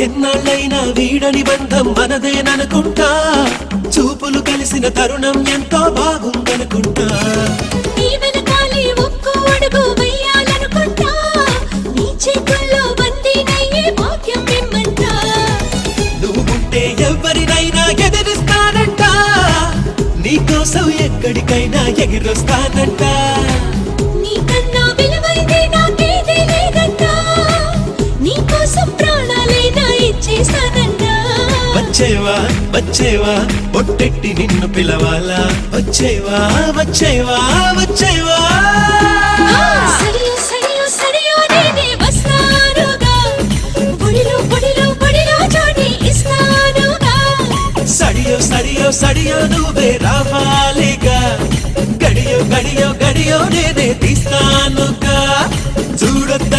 ఎన్నాళ్ళైనా వీడని బంధం మనదేననుకుంటా చూపులు కలిసిన తరుణం ఎంతో బాగుందనుకుంటా నీ వెనకాలే ఒక్కో అడుగు వెయ్యాలనుకుంటా నీ చేతుల్లో బందీనయ్యే భాగ్యం మిమ్మంటా నువ్వుంటే ఎవరినైనా ఎదిరిస్తానంట నీకోసం ఎక్కడికైనా ఎగిరొస్తానంట నీకన్నా విలువైంది నాకేదీ లేదంట నీకోసం ప్రాణాలైనా ఇచ్చేస్తానంట వచ్చేవా వచ్చేవా ఒట్టెట్టి నిన్ను పిలవాలా వచ్చేవా వచ్చేవా వచ్చేవా సడియో సడియో సడియో నేనే వస్తానుగా బొడిలో బొడిలో బొడిలో చోటి ఇస్తానుగా సడియో సడియో సడియో నువ్వే రావాలిగా గడియో గడియో గడియో నేనే తీస్తానుగా చూడొద్ద